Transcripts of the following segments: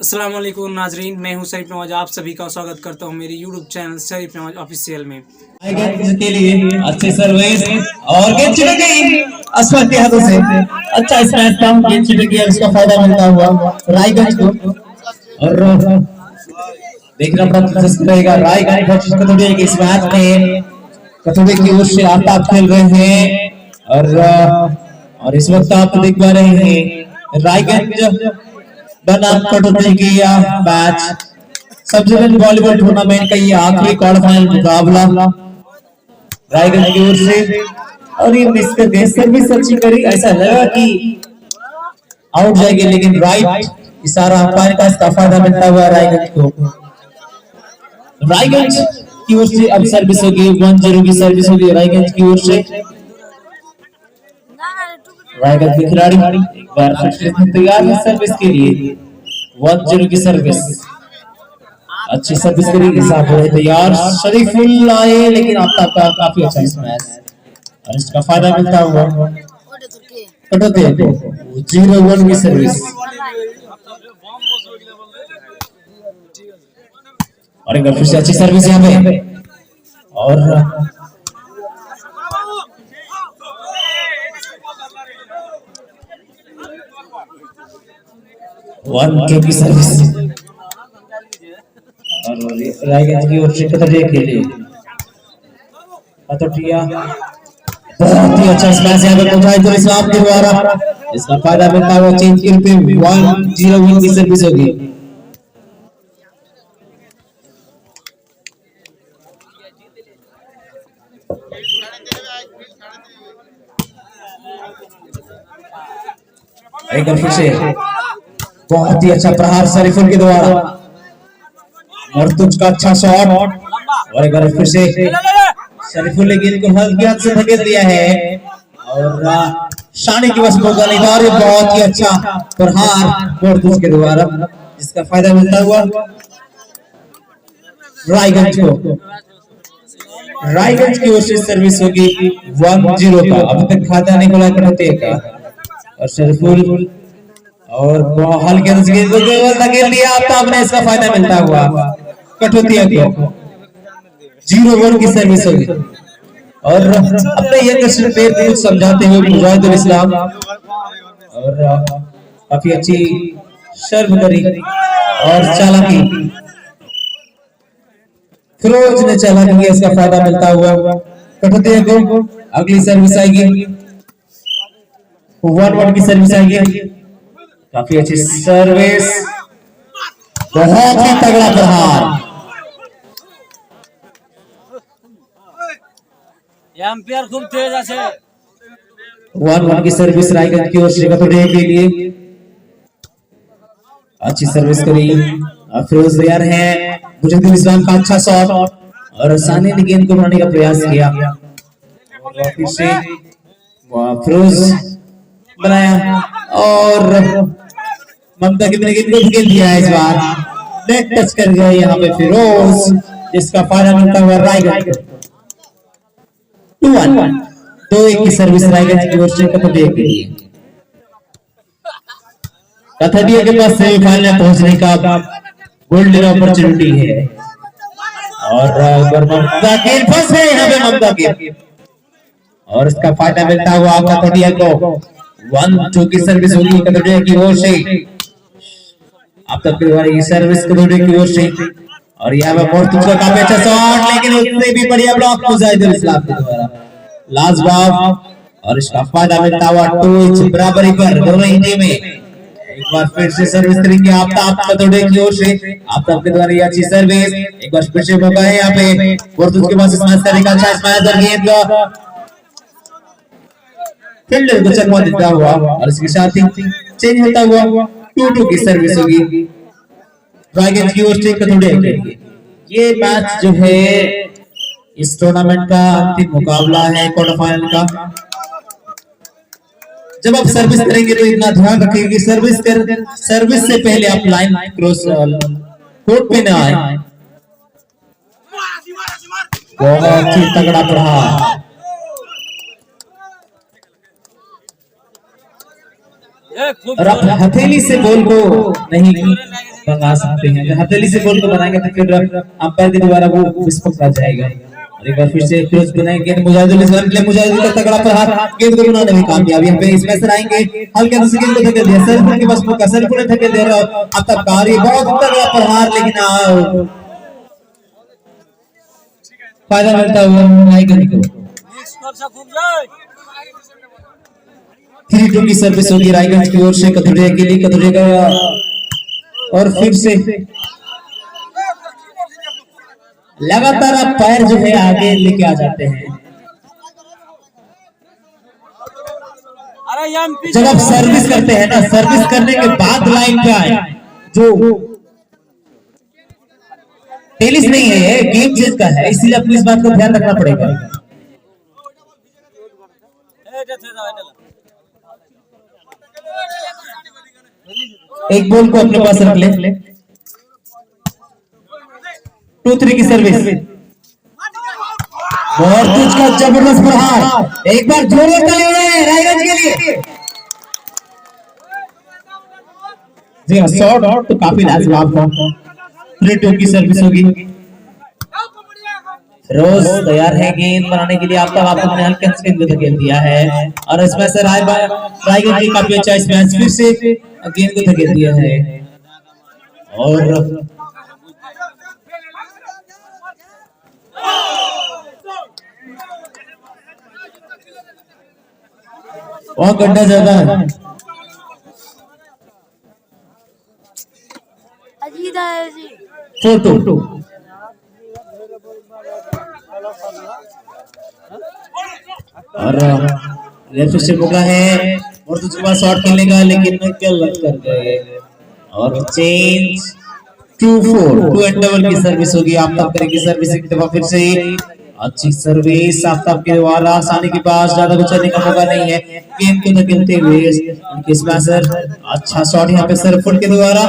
अस्सलाम वालेकुम नाजरीन, मैं हूं शरीफ नवाज। आप सभी का स्वागत करता हूं मेरे यूट्यूब चैनल शरीफ नवाज ऑफिशियल में। के लिए अच्छे सर्विस और गेंद छिटक गई अशफाक के हाथों से। अच्छा स्मैश था, गेंद छिटक गई, उसका फायदा मिलता हुआ रायगंज को। और देखना बड़ा दिलचस्प रहेगा रायगंज वर्सेस कथुआ के इस मैच में। कथुआ की ओर से आफ्ताब खेल रहे हैं और इस वक्त आप देख पा रहे हैं रायगंज बनाम कटौती की match sub division volleyball tournament का ये आखिरी क्वार्टर फाइनल मुकाबला रायगंज की ओर से। और ये मिस कर गए, सर्विस अच्छी करी, ऐसा लगा कि आउट जाएगी, लेकिन राइट इशारा अंपायर का इसका फायदा मिलता हुआ रायगंज को। रायगंज की ओर से अब सर्विस होगी, 1-0 की सर्विस होगी रायगंज की ओर से। रायगंज के खिलाड़ी एक बार फिर से तैयार है सर्विस के लिए। 1-0 की सर्विस, अच्छी सर्विस करेगी, साथ हो तैयार शरीफुल आए, लेकिन आफ्ताब का काफी अच्छा स्मैश और इसका फायदा मिलता हुआ कटौती को। 0-1 की सर्विस और एक बार फिर से अच्छी सर्विस यहाँ पे और 1-2 की सर्विस और रायगंज की ओर से कतरिया के लिए कतरिया बहुत ही अच्छा स्मैश यहाँ पे पहुंचाई तो इस्लाम के द्वारा इसका फायदा मिलता हुआ चेंज के रूप में 1-0 की सर्विस होगी। एक बार फिर से बहुत ही अच्छा प्रहार शरीफुल के द्वारा और तुझका अच्छा शॉट और एक बार फिर से शरीफुल ने गेंद को हल्के हाथ से धकेल दिया है और शानी की बस मौका नहीं था। बहुत ही अच्छा प्रहार और तुझके द्वारा जिसका फायदा मिलता हुआ रायगंज को। रायगंज की ओर से सर्विस होगी 1-0 का, अभी तक खाता नहीं खुला कटौती का और शरीफुल और हल्के धकेल दिया आफ्ताब ने, इसका फायदा मिलता हुआ कटौतिया को। 0-1 की सर्विस होगी और अपने यंगस्टर प्लेयर को समझाते हुए मुजाहिदुल इस्लाम और काफी अच्छी सर्व करी और चालाकी फिरोज ने चालाकी किया, इसका फायदा मिलता हुआ कटौतिया को। अगली सर्विस आएगी 1-1 की सर्विस आएगी, काफी अच्छी सर्विस, बहुत ही तगड़ा प्रहार। एम्पायर खूब तेज আছে। 1-1 की सर्विस रायगंज की ओर से कतुरिया के लिए अच्छी सर्विस करी, फिरोज तैयार है, मुजाहिदुल इस्लाम का अच्छा शॉट और सानी ने गेंद को उड़ाने का प्रयास किया और फिर से फिरोज बनाया और ममता की गेंद को धकेल दिया है। इस बार नेट टच कर गया यहाँ पे फिरोज, जिसका फायदा मिलता हुआ रायगंज को। 2-1 की सर्विस रायगंज की ओर से कथुआ के लिए। कथुआ के पास सेमीफाइनल में पहुंचने का गोल्डन अपॉर्चुनिटी है और ममता की फंस गए यहाँ पे ममता की और इसका फायदा मिलता हुआ कथुआ को। 1-2 की सर्विस होगी कथुआ की ओर से। अब तक की सर्विस कथुआ की ओर से और यहाँ पे बहुत तुझका काफी अच्छा शॉट, लेकिन उससे भी बढ़िया ब्लॉक मुजाहिदुल इस्लाम के द्वारा लाजवाब और इसका फायदा मिलता हुआ 2 बराबरी पर दोनों ही टीमें। एक बार फिर से सर्विस करेंगे आफ्ताब कतुआ की ओर से, आफ्ताब के द्वारा ये अच्छी सर्विस, एक बार फिर से मौका है यहाँ पे और तुझके पास स्मैश करने का अच्छा स्मैश और गेंद का फील्डर को चकमा देता हुआ और इसके साथ ही चेंज होता हुआ 2-2 की सर्विस होगी रायगंज की ओर से कथुआ के लिए। ये मैच जो है इस टूर्नामेंट का अंतिम मुकाबला है क्वार्टर फाइनल का। जब आप सर्विस करेंगे तो इतना ध्यान रखिए कि सर्विस से पहले आप लाइन क्रॉस कोर्ट पे ना आए। बहुत ही तगड़ा प्रहार और आप हथेली से बॉल को नहीं मंगा सकते हैं। अगर हथेली से बॉल को बनाएंगे तो फिर अंपायर के द्वारा वो मिस पकड़ा जाएगा। और एक बार फिर से क्लोज बनाएंगे गेंद मुजाहिदुल इस्लाम के लिए, मुजाहिदुल का तगड़ा प्रहार गेंद को बनाने में कामयाब। यहाँ पे इसमें से आएंगे हल्के से गेंद को धकेल दिया, सरफुल के बस मौका, सरफुल ने धकेल दिया। अब तक कारी बहुत तगड़ा प्रहार, लेकिन फायदा मिलता हुआ रायगंज को। 3-2 की सर्विस होगी रायगंज की ओर से कथुरिया के लिए। कथुरिया का और फिर से लगातार आप पैर जो है आगे लेके आ जाते हैं। जब आप सर्विस करते हैं ना, सर्विस करने के बाद लाइन पे आए, जो टेनिस नहीं है, ये गेम चेंज का है, इसलिए अपनी इस बात को ध्यान रखना पड़ेगा। एक बॉल को अपने पास रख ले। 2-3 की सर्विस, बहुत कुछ का जबरदस्त प्रहार, एक बार जोरदार ताली बजाएं रायगंज के लिए। जी हाँ, शॉट तो काफी लाजवाब था। 3-2 की सर्विस होगी। रोज तैयार है गेंद बनाने के लिए। आफ्ताब आपने हल्के से गेंद धकेल दिया है और इसमें से रायगंज की काफी अच्छा इसमें फिर से गेंद को धकेल दिया है। और वहाँ गड्ढा ज्यादा है। अजीत है जी। 4-2 और लेफ्ट से मौका है और दूसरे बार शॉट खेलने का, लेकिन गलत कर गए। और चेंज 2-4 2 एंड डबल की सर्विस होगी। आफ्ताब करेगी सर्विस एक दफा फिर से। अच्छी सर्विस आफ्ताब के द्वारा, आसानी के पास ज्यादा कुछ करने का मौका नहीं है। गेंद को धकेलते हुए उनके स्मैशर, अच्छा शॉट यहाँ पे सरफुल के द्वारा,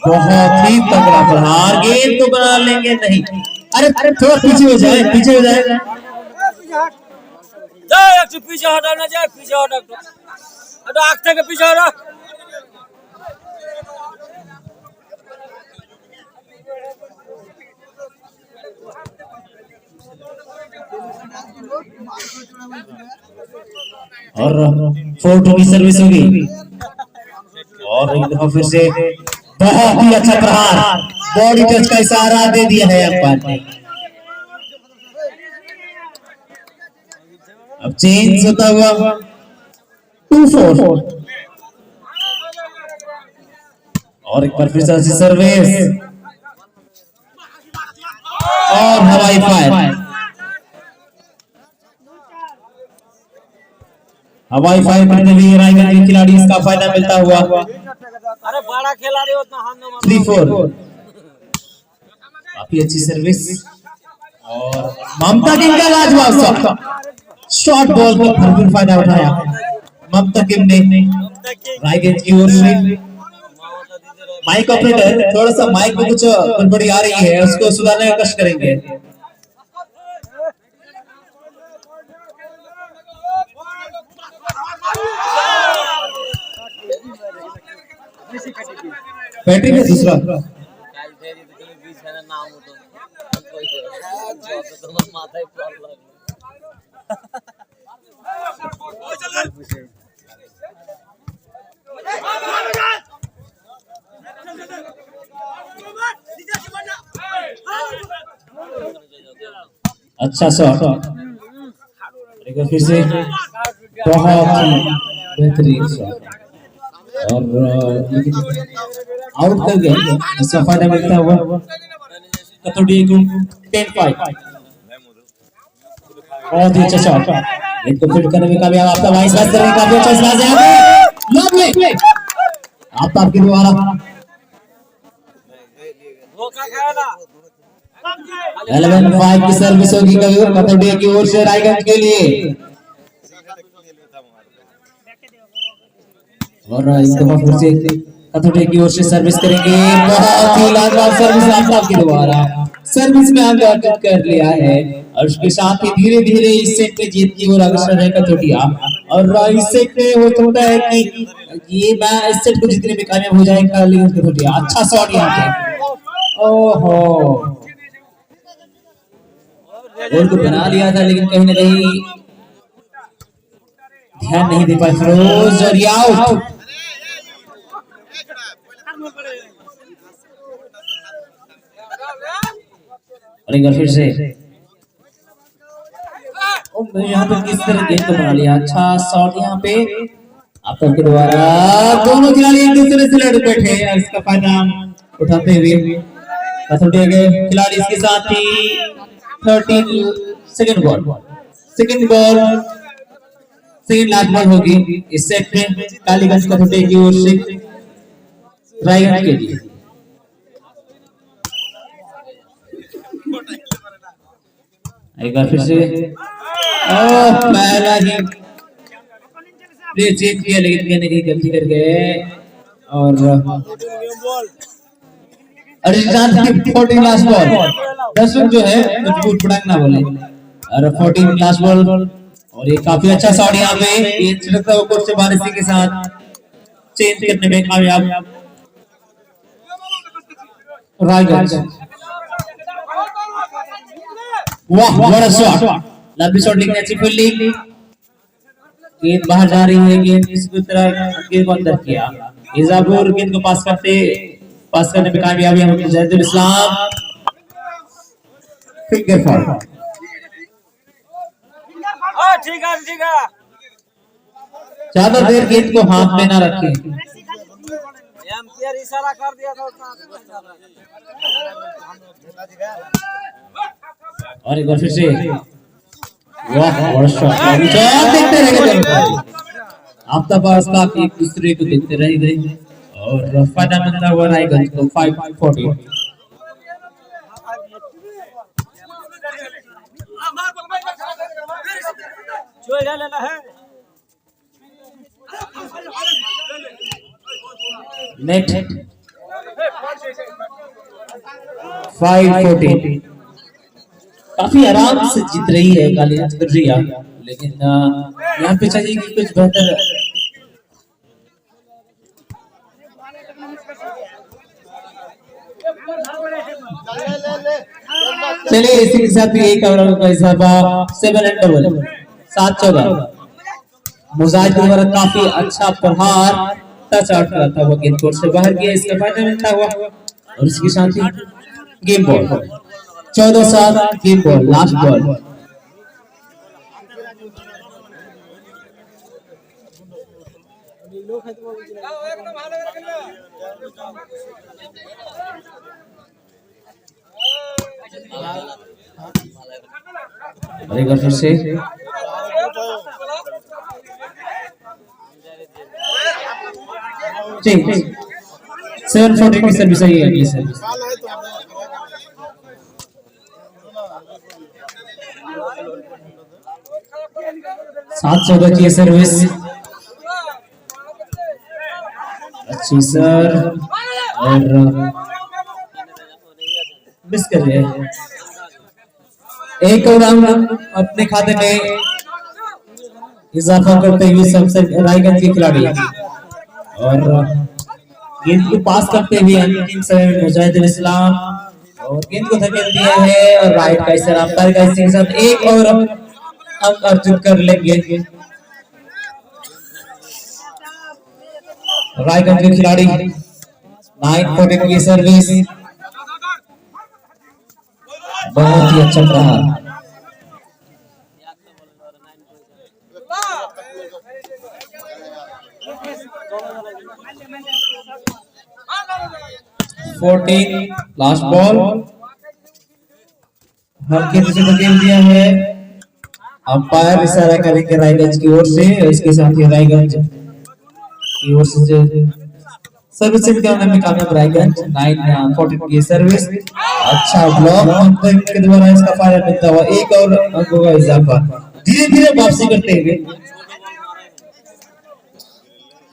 बहुत ही तगड़ा प्रहार, गेंद को बना लेंगे नहीं। अरे थोड़ा पीछे हो जाए, पीछे हो जाए। पीछे हटा ना जाए, पीछे हटा आग থেকে पीछे हटा। और 4-2 की सर्विस होगी। और एक दफा फिर से बहुत ही अच्छा प्रहार, बॉडी टच का इशारा दे दिया है अंपायर ने। अब चेंज होता हुआ 2-4 और एक बार फिर से अच्छी सर्विस और हवाई फायर। हवाई फायर करने भी रायगंज के खिलाड़ी, इसका फायदा मिलता हुआ। अरे बड़ा खिलाड़ी उतना हम 3-4 काफी अच्छी सर्विस और ममता किम का लाजवाब शॉट बॉल का भरपूर फायदा उठाया ममता किम ने रायगंज की ओर से। माइक ऑपरेटर, थोड़ा सा माइक में कुछ गड़बड़ी आ रही है, उसको सुधारने का कष्ट करेंगे। बैटरी में दूसरा अच्छा शॉट, फिर से बहुत ही बेहतरीन शॉट और आउट कर गए। इसका फायदा मिलता हुआ कतौड़ी को 10-5। बहुत ही अच्छा शॉट, इनको फिट करने में कामयाब आपका वाइस पास करने का काफी अच्छा स्मैश है। लवली आफ्ताब के द्वारा वो क्या खेला 11-5 की सर्विस होगी कतौड़ी की ओर से रायगंज के लिए। और एक दफा फिर से कथुरिया की ओर से सर्विस करेंगे, बहुत ही लाजवाब सर्विस आफ्ताब के द्वारा, सर्विस में आगे अर्जित कर लिया है और उसके साथ ही धीरे धीरे इस सेट में जीत की ओर अग्रसर है कथुरिया। और इस सेट में हो सकता है कि ये इस सेट को जीतने में कामयाब हो जाएगा लेकिन कथोटिया अच्छा शॉट यहाँ पे ओहो गोल को बना लिया था लेकिन कहीं ना कहीं ध्यान नहीं दे पाए फिरोज और ये आउट और एक बार फिर से यहाँ पे किस तरह गेंद को बना लिया अच्छा शॉट यहाँ पे आपका के द्वारा दोनों खिलाड़ी एक दूसरे से लड़ बैठे इसका फायदा उठाते हुए कसौटी के खिलाड़ी इसके साथ ही 13 second ball second last ball होगी इस सेट में कालीगंज कसौटी की ओर से रायगंज के लिए एक बार फिर से पहला ही प्ले चेंज किया लेकिन कहने की गलती कर गए और अर्जुन 14 लास्ट बॉल 10 रन जो है मजबूत पड़ांग ना बोले और 14 लास्ट बॉल और ये काफी अच्छा शॉट यहाँ पे ये छिड़कता हुआ कोर्ट से बारिशी के साथ चेंज करने में कामयाब रायगंज वाह बड़ा शॉट लंबी शॉट लेकिन अच्छी फील्डिंग गेंद बाहर जा रही है गेंद किसी तरह गेंद को अंदर किया इजाबुर गेंद को पास करने में कामयाबी हम जैदुल इस्लाम फिंगर फॉल ठीक है ज्यादा देर गेंद को हाथ में ना रखें एम्पायर इशारा कर दिया था और एक बार फिर से वाह बड़ा शॉट देखते रहेंगे आफ्ताबाज का एक दूसरे को देखते रहेंगे और फायदा मिलता हुआ रायगंज को 540 जो लेना है नेट 540 काफी आराम से जीत रही है कालीगंज कटरिया लेकिन यहाँ पे चाहिए कि कुछ बेहतर चलिए इसी के साथ एक ओवर का इजाफा 7 एंड डबल 7-14 मुजाहिद द्वारा काफी अच्छा प्रहार टच आउट करा था वो गेंद कोर्ट से बाहर गया इसका फायदा मिलता हुआ और इसके साथ ही game ball 14-7 game ball last ball और एक बार फिर से ठीक 740 की सर्विस है ये अगली सर्विस सात 714 की सर्विस अच्छी सर और मिस कर रहे हैं एक और अपने खाते में इजाफा करते हुए सबसे रायगंज के खिलाड़ी और गेंद को पास करते हुए अंतिम समय में मुजाहिद इस्लाम और गेंद को धकेल दिया है और राइट का इशारा अंपायर का इसी के साथ एक और अंक अर्जित कर लेंगे रायगंज के खिलाड़ी 9-14 की सर्विस बहुत ही अच्छा रहा 14 लास्ट बॉल हल्के से धकेल दिया है अंपायर इशारा करेंगे रायगंज की ओर से इसके साथ ही रायगंज की ओर से सर्विसिंग करने में कामयाब रायगंज 9-14 की सर्विस अच्छा ब्लॉक अंपायर के द्वारा इसका फायदा मिलता हुआ एक और अंकों का इजाफा धीरे धीरे वापसी करते हुए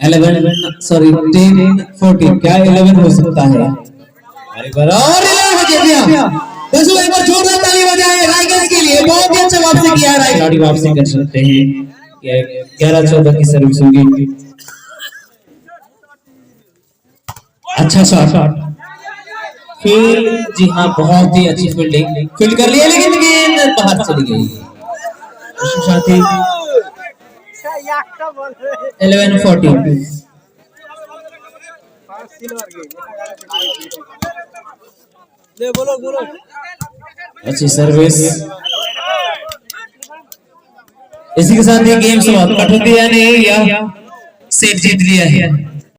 10-14 क्या 11 हो सकता है और 11 हो गया दसों एक बार जोरदार ताली बजाएं रायगंज के लिए बहुत ही अच्छा वापसी किया रायगंज खिलाड़ी वापसी कर सकते हैं 11-14 की सर्विस होगी अच्छा शॉट। फिर जी हाँ, बहुत ही अच्छी फील्डिंग, फील्ड कर लिया लेकिन गेंद बाहर चली गई। साथी 11-14। बोलो अच्छी सर्विस। इसी के साथ ये गेम समाप्त। कठपुतलिया ने या सेट जीत लिया है।